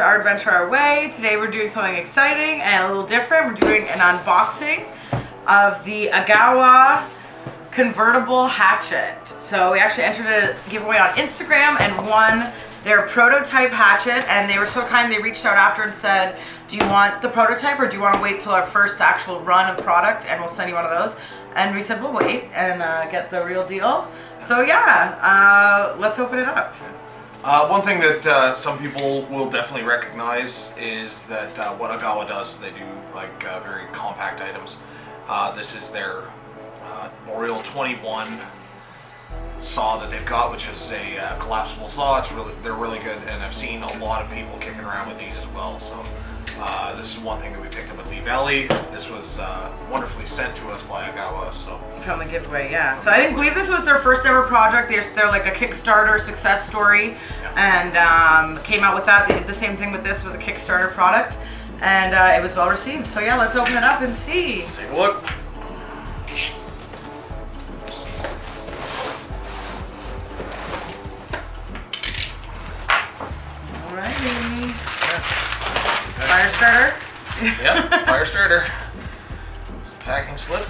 our adventure our way. Today we're doing something exciting and a little different. We're doing an unboxing of the Agawa convertible hatchet. So we actually entered a giveaway on Instagram and won their prototype hatchet, and they were so kind they reached out after and said, do you want the prototype or do you want to wait till our first actual run of product and we'll send you one of those? And we said we'll wait and get the real deal. So yeah, let's open it up. One thing that some people will definitely recognize is that what Agawa does, they do like very compact items. This is their Boreal 21 saw that they've got, which is a collapsible saw. They're really good, and I've seen a lot of people kicking around with these as well. So this is one thing that we picked up at Lee Valley. This was wonderfully sent to us by Agawa. So from the giveaway, yeah. So I believe this was their first ever project. They're like a Kickstarter success story, and came out with that. They did the same thing with this. Was a Kickstarter product, and it was well received. So yeah, let's open it up and see. Let's take a look. Alrighty. Fire starter. Yep, fire starter. It's the packing slip.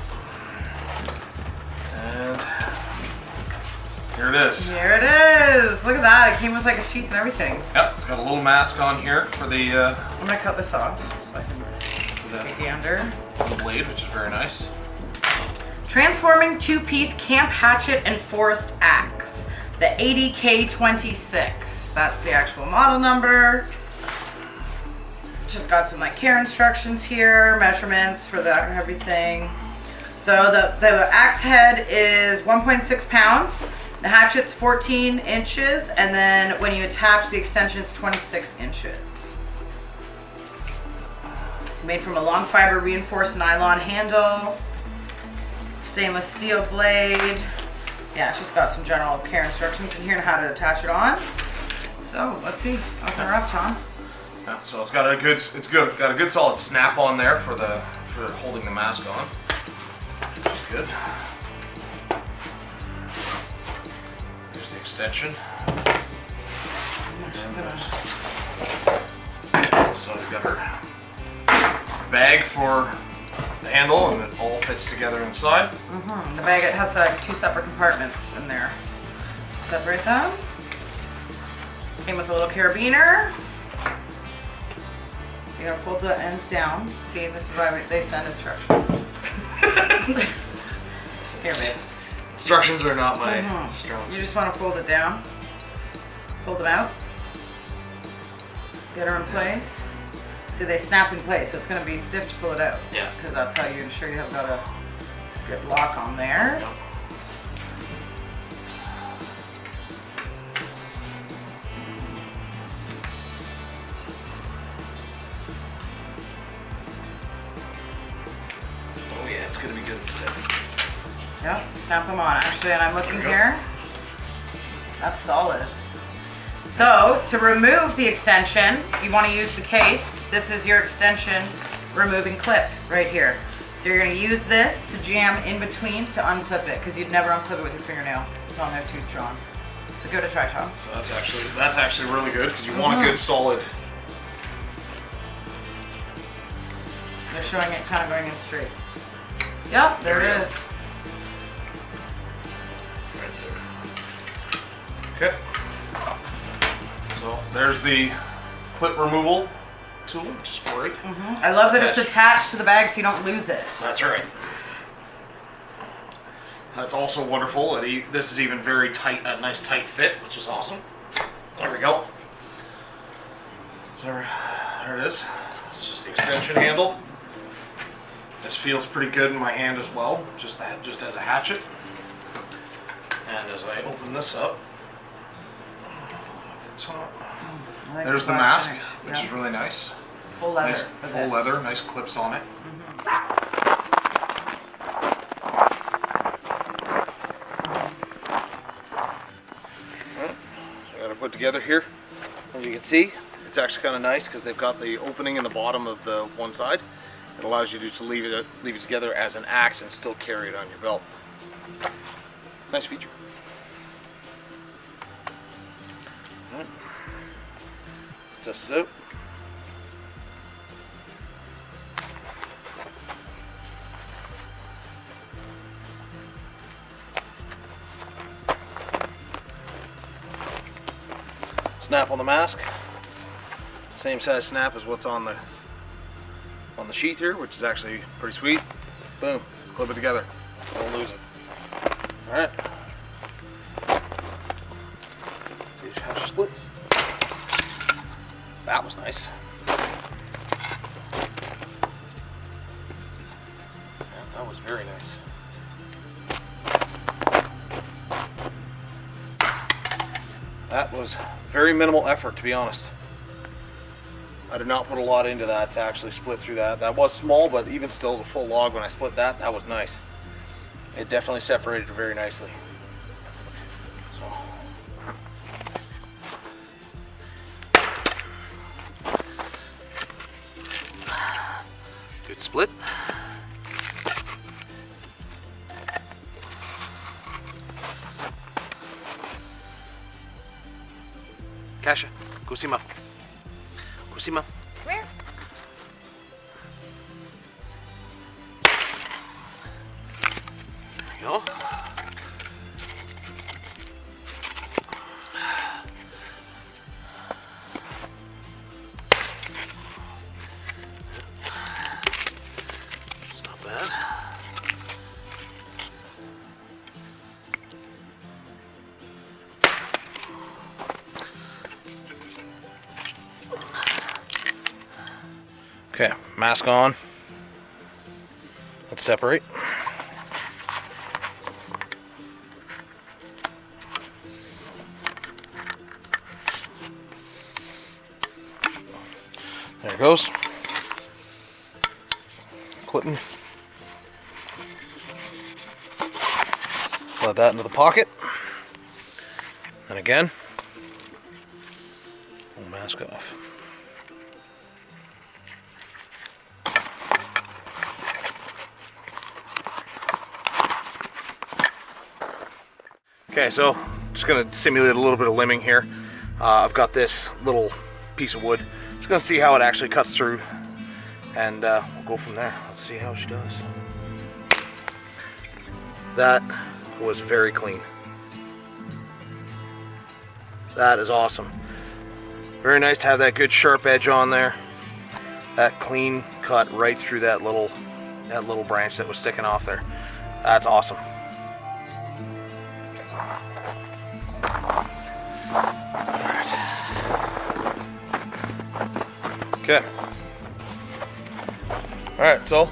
And here it is. Here it is. Look at that. It came with like a sheath and everything. Yep, it's got a little mask on here for the I'm gonna cut this off so I can get the under. Blade, which is very nice. Transforming two-piece camp hatchet and forest axe. The ADK26. That's the actual model number. Just got some like care instructions here, measurements for everything. So the axe head is 1.6 pounds. The hatchet's 14 inches, and then when you attach the extension, it's 26 inches. Made from a long fiber reinforced nylon handle, stainless steel blade. Yeah, it's just got some general care instructions in here on how to attach it on. So let's see. Open her up, Tom. Yeah, so it's got a good solid snap on there for holding the mask on. Which is good. There's the extension. So we've got her bag for the handle, and it all fits together inside. The bag, it has like two separate compartments in there. Separate them. Came with a little carabiner. So you're gonna fold the ends down. See, this is why they send instructions. Here, babe. Instructions are not my strong You suit. just want to fold it down. Fold them out. Get her in place. See, they snap in place, so it's gonna be stiff to pull it out. Yeah. Because that's how you ensure you have got a good lock on there. Yep. Oh yeah, it's gonna be good instead. Yep, snap them on. Actually, and I'm looking here. That's solid. So, to remove the extension, you want to use the case. This is your extension removing clip right here. So you're going to use this to jam in between to unclip it, because you'd never unclip it with your fingernail. It's on there too strong. So give it a try, Tom. So that's actually really good, because you want a good solid. They're showing it kind of going in straight. Yep, there it is. Right there. Okay. So there's the clip removal tool, which is great. I love that it's attached to the bag so you don't lose it. That's right. That's also wonderful. This is even very tight, a nice tight fit, which is awesome. There we go. So there it is. It's just the extension handle. This feels pretty good in my hand as well, just as a hatchet. And as I open this up, there's the mask, which is really nice. Full leather. Nice, for full this. leather, nice clips on it. I got it put together here. As you can see, it's actually kind of nice because they've got the opening in the bottom of the one side. It allows you to just leave it together as an axe and still carry it on your belt. Nice feature. All right. Let's test it out. Snap on the mask. Same size snap as what's on the sheath here, which is actually pretty sweet. Boom, clip it together. Don't lose it. All right. Let's see how she splits. That was nice. Yeah, that was very nice. That was very minimal effort, to be honest. I did not put a lot into that to actually split through that. That was small, but even still, the full log, when I split that, that was nice. It definitely separated very nicely. So. Good split. Kasha, Kusima. Kusima. Where? There you go. It's not bad. Okay, mask on. Let's separate. There it goes. Clipping. Slide that into the pocket. And again, we'll mask off. Okay, so just gonna simulate a little bit of limbing here. I've got this little piece of wood. Just gonna see how it actually cuts through, and we'll go from there. Let's see how she does. That was very clean. That is awesome. Very nice to have that good sharp edge on there. That clean cut right through that little branch that was sticking off there. That's awesome. Okay. All right. So,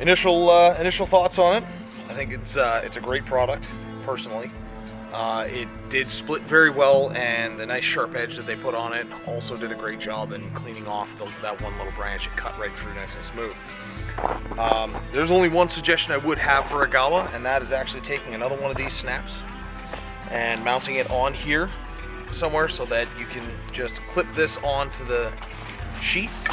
initial thoughts on it. I think it's a great product, personally. It did split very well, and the nice sharp edge that they put on it also did a great job in cleaning off that one little branch. It cut right through nice and smooth. There's only one suggestion I would have for Agawa, and that is actually taking another one of these snaps and mounting it on here somewhere so that you can just clip this onto the sheath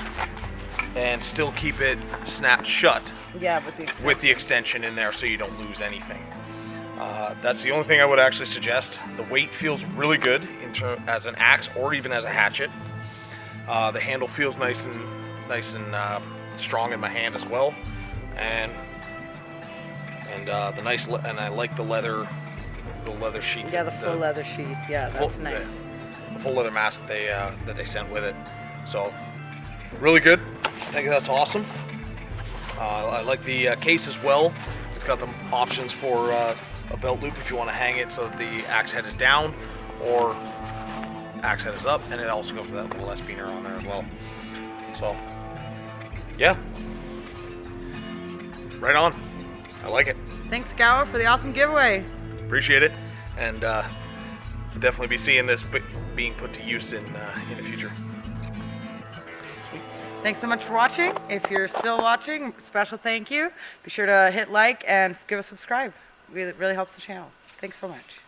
and still keep it snapped shut. Yeah, with the extension in there, so you don't lose anything. That's the only thing I would actually suggest. The weight feels really good as an axe or even as a hatchet. The handle feels nice and strong in my hand as well, and I like the leather sheath. Yeah, the full leather sheath. Yeah, that's nice. The full leather mask that they sent with it. So really good. I think that's awesome. I like the case as well. It's got the options for a belt loop if you want to hang it so that the axe head is down, or axe head is up, and it also goes with that little S-peener on there as well. So yeah, right on. I like it. Thanks, Agawa, for the awesome giveaway. Appreciate it, and we'll definitely be seeing this being put to use in the future. Thanks so much for watching. If you're still watching, special thank you. Be sure to hit like and give us a subscribe. It really helps the channel. Thanks so much.